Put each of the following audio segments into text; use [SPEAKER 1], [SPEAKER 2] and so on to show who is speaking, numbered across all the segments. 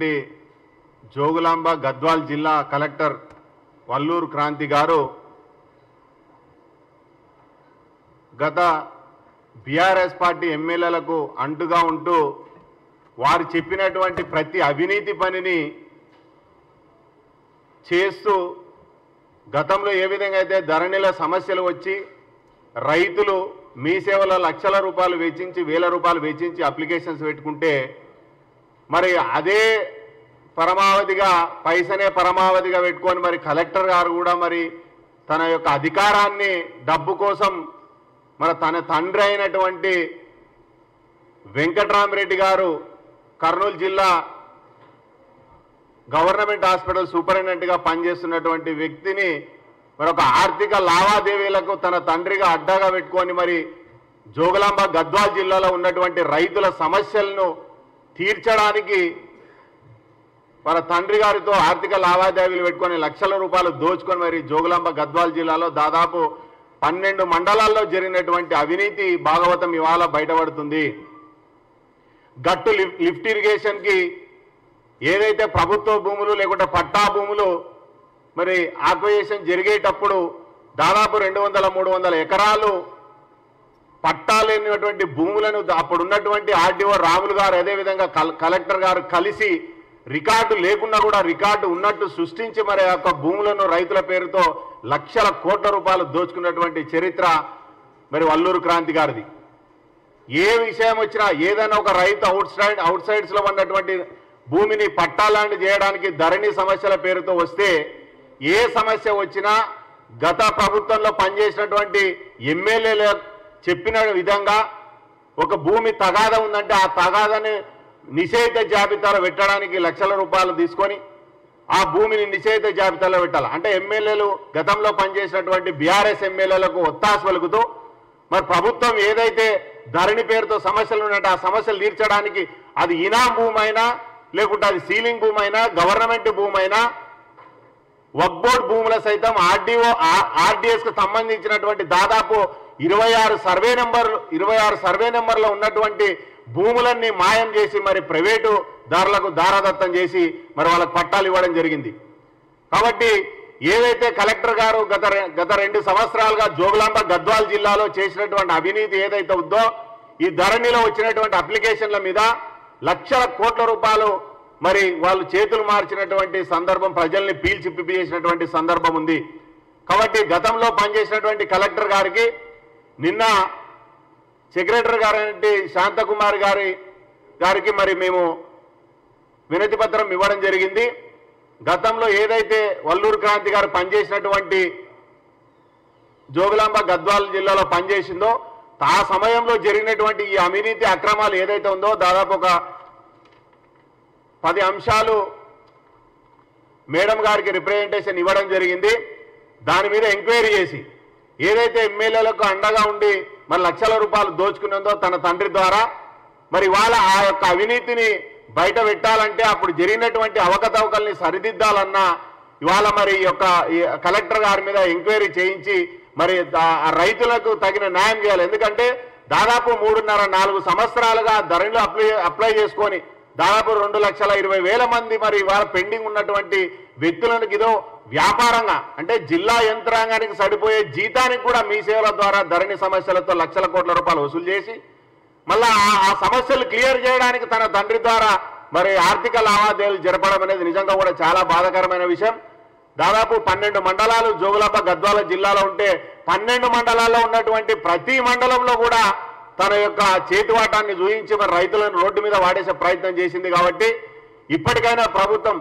[SPEAKER 1] చేసినటువంటి జోగులాంబ గద్వాల్ జిల్లా కలెక్టర్ వల్లూరు క్రాంతి గారు గత బీఆర్ఎస్ పార్టీ ఎమ్మెల్యేలకు అంటుగా ఉంటూ వారు చెప్పినటువంటి ప్రతి అవినీతి పనిని చేస్తూ గతంలో ఏ విధంగా అయితే ధరణిలో సమస్యలు వచ్చి రైతులు మీ సేవలో లక్షల రూపాయలు వెచ్చించి వేల రూపాయలు వెచ్చించి అప్లికేషన్స్ పెట్టుకుంటే మరి అదే పరమావధిగా పైసనే పరమావధిగా పెట్టుకొని మరి కలెక్టర్ గారు కూడా మరి తన యొక్క అధికారాన్ని డబ్బు కోసం మరి తన తండ్రి అయినటువంటి వెంకట్రామరెడ్డి గారు కర్నూలు జిల్లా గవర్నమెంట్ హాస్పిటల్ సూపరింటెండెంట్గా పనిచేస్తున్నటువంటి వ్యక్తిని మరి ఒక ఆర్థిక లావాదేవీలకు తన తండ్రిగా అడ్డాగా పెట్టుకొని మరి జోగులాంబ గద్వాల్ జిల్లాలో ఉన్నటువంటి రైతుల సమస్యలను తీర్చడానికి వాళ్ళ తండ్రి గారితో ఆర్థిక లావాదేవీలు పెట్టుకొని లక్షల రూపాయలు దోచుకొని మరి జోగులాంబ గద్వాల్ జిల్లాలో దాదాపు 12 మండలాల్లో జరిగినటువంటి అవినీతి భాగవతం ఇవాళ బయటపడుతుంది. గట్టు లిఫ్ట్ ఇరిగేషన్కి ఏదైతే ప్రభుత్వ భూములు లేకుంటే పట్టా భూములు మరి ఆక్విజిషన్ జరిగేటప్పుడు దాదాపు 200-300 ఎకరాలు పట్టా లేనటువంటి భూములను అప్పుడున్నటువంటి ఆర్డీఓ రాములు గారు అదేవిధంగా కలెక్టర్ గారు కలిసి రికార్డు లేకున్నా కూడా రికార్డు ఉన్నట్టు సృష్టించి మరి ఆ యొక్క భూములను రైతుల పేరుతో లక్షల కోట్ల రూపాయలు దోచుకున్నటువంటి చరిత్ర మరి వల్లూరు క్రాంతి గారిది. ఏ విషయం వచ్చినా ఏదైనా ఒక రైతు అవుట్ సైడ్స్లో ఉన్నటువంటి భూమిని పట్టాలాంటి చేయడానికి ధరణి సమస్యల పేరుతో వస్తే ఏ సమస్య వచ్చినా గత ప్రభుత్వంలో పనిచేసినటువంటి ఎమ్మెల్యేలు చెప్పిన విధంగా ఒక భూమి తగాదా ఉందంటే ఆ తగాదాన్ని నిషేధిత జాబితాలో పెట్టడానికి లక్షల రూపాయలు తీసుకొని ఆ భూమిని నిషేధిత జాబితాలో పెట్టాలి. అంటే ఎమ్మెల్యేలు గతంలో పనిచేసినటువంటి బీఆర్ఎస్ ఎమ్మెల్యేలకు ఒత్తాసు పలుకుతూ మరి ప్రభుత్వం ఏదైతే ధరణి పేరుతో సమస్యలు ఉన్నాయంటే ఆ సమస్యలు తీర్చడానికి అది ఇనాం భూమి అయినా లేకుంటే అది సీలింగ్ భూమి అయినా గవర్నమెంట్ భూమి అయినా వక్ఫ్ బోర్డు భూముల సైతం ఆర్డీఎస్కు సంబంధించినటువంటి దాదాపు 26 సర్వే నెంబర్లో ఉన్నటువంటి భూములన్నీ మాయం చేసి మరి ప్రైవేటు దారులకు దారాదత్తం చేసి మరి వాళ్ళకు పట్టాలు ఇవ్వడం జరిగింది. కాబట్టి ఏదైతే కలెక్టర్ గారు గత 2 సంవత్సరాలుగా జోగులాంబ గద్వాల్ జిల్లాలో చేసినటువంటి అవినీతి ఏదైతే ఉందో ఈ ధరణిలో వచ్చినటువంటి అప్లికేషన్ల మీద లక్షల కోట్ల రూపాయలు మరి వాళ్ళు చేతులు మార్చినటువంటి సందర్భం ప్రజల్ని పీల్చిపిప్పి చేసినటువంటి సందర్భం ఉంది. కాబట్టి గతంలో పనిచేసినటువంటి కలెక్టర్ గారికి నిన్న సెక్రటరీ గారి శాంతకుమార్ గారికి మరి మేము వినతి పత్రం ఇవ్వడం జరిగింది. గతంలో ఏదైతే వల్లూరు క్రాంతి గారు పనిచేసినటువంటి జోగులాంబ గద్వాల్ జిల్లాలో పనిచేసిందో ఆ సమయంలో జరిగినటువంటి ఈ అవినీతి అక్రమాలు ఏదైతే ఉందో దాదాపు ఒక 10 అంశాలు మేడం గారికి రిప్రజెంటేషన్ ఇవ్వడం జరిగింది. దాని మీద ఎంక్వైరీ చేసి ఏదైతే ఎమ్మెల్యేలకు అండగా ఉండి మరి లక్షల రూపాయలు దోచుకున్నదో తన తండ్రి ద్వారా మరి వాళ్ళ ఆ యొక్క అవినీతిని బయట పెట్టాలంటే అప్పుడు జరిగినటువంటి అవకతవకల్ని సరిదిద్దాలన్నా ఇవాళ మరి యొక్క కలెక్టర్ గారి మీద ఎంక్వైరీ చేయించి మరి ఆ రైతులకు తగిన న్యాయం చేయాలి. ఎందుకంటే దాదాపు 3.5-4 సంవత్సరాలుగా ధరణిలో అప్లై చేసుకొని దాదాపు 2,20,000 మంది మరి ఇవాళ పెండింగ్ ఉన్నటువంటి వ్యక్తులకు ఇదో వ్యాపారంగా అంటే జిల్లా యంత్రాంగానికి సరిపోయే జీతానికి కూడా మీ సేవల ద్వారా ధరణి సమస్యలతో లక్షల కోట్ల రూపాయలు వసూలు చేసి మళ్ళా ఆ సమస్యలు క్లియర్ చేయడానికి తన తండ్రి ద్వారా మరి ఆర్థిక లావాదేవీలు జరపడం అనేది నిజంగా కూడా చాలా బాధాకరమైన విషయం. దాదాపు 12 మండలాలు జోగులాంబ గద్వాల జిల్లాలో ఉంటే 12 మండలాల్లో ఉన్నటువంటి ప్రతి మండలంలో కూడా తన యొక్క చేతివాటాన్ని చూయించి మరి రైతులను రోడ్డు మీద వాడేసే ప్రయత్నం చేసింది. కాబట్టి ఇప్పటికైనా ప్రభుత్వం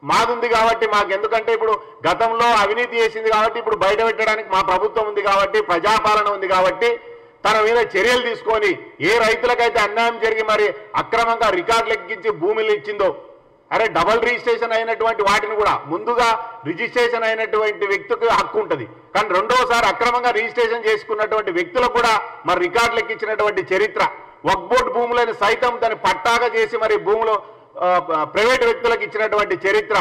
[SPEAKER 1] మాదుంది కాబట్టి మాకు ఎందుకంటే ఇప్పుడు గతంలో అవినీతి చేసింది కాబట్టి ఇప్పుడు బయట పెట్టడానికి మా ప్రభుత్వం ఉంది కాబట్టి ప్రజాపాలన ఉంది కాబట్టి తన మీద చర్యలు తీసుకొని ఏ రైతులకైతే అన్యాయం జరిగి మరి అక్రమంగా రికార్డులు ఎక్కించి భూములు ఇచ్చిందో అరే డబల్ రిజిస్ట్రేషన్ అయినటువంటి వాటిని కూడా ముందుగా రిజిస్ట్రేషన్ అయినటువంటి వ్యక్తికి హక్కు ఉంటుంది కానీ రెండోసారి అక్రమంగా రిజిస్ట్రేషన్ చేసుకున్నటువంటి వ్యక్తులకు కూడా మరి రికార్డులు ఎక్కించినటువంటి చరిత్ర వక్ఫ్ బోర్డు భూములను సైతం దాన్ని పట్టాగా చేసి మరి భూములు ప్రైవేట్ వ్యక్తులకు ఇచ్చినటువంటి చరిత్ర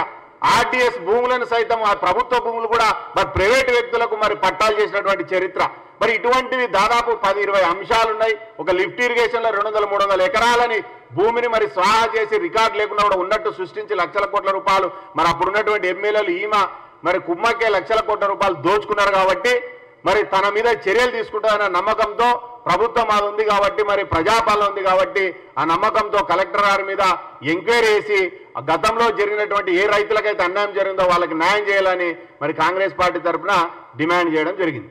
[SPEAKER 1] ఆర్డీఎస్ భూములను సైతం ఆ ప్రభుత్వ భూములు కూడా మరి ప్రైవేట్ వ్యక్తులకు మరి పట్టాలు చేసినటువంటి చరిత్ర మరి ఇటువంటివి దాదాపు 10-20 అంశాలు ఉన్నాయి. ఒక లిఫ్ట్ ఇరిగేషన్లో 200-300 ఎకరాలని భూమిని మరి స్వాహా చేసి రికార్డు లేకుండా కూడా ఉన్నట్టు సృష్టించి లక్షల కోట్ల రూపాయలు మరి అప్పుడున్నటువంటి ఎమ్మెల్యేలు మరి కుమ్మకే లక్షల కోట్ల రూపాయలు దోచుకున్నారు కాబట్టి మరి తన మీద చర్యలు తీసుకుంటారన్న నమ్మకంతో ప్రభుత్వం అది ఉంది కాబట్టి మరి ప్రజాపాలన ఉంది కాబట్టి ఆ నమ్మకంతో కలెక్టర్ గారి మీద ఎంక్వైరీ చేసి గతంలో జరిగినటువంటి ఏ రైతులకైతే అన్యాయం జరిగిందో వాళ్ళకి న్యాయం చేయాలని మరి కాంగ్రెస్ పార్టీ తరఫున డిమాండ్ చేయడం జరిగింది.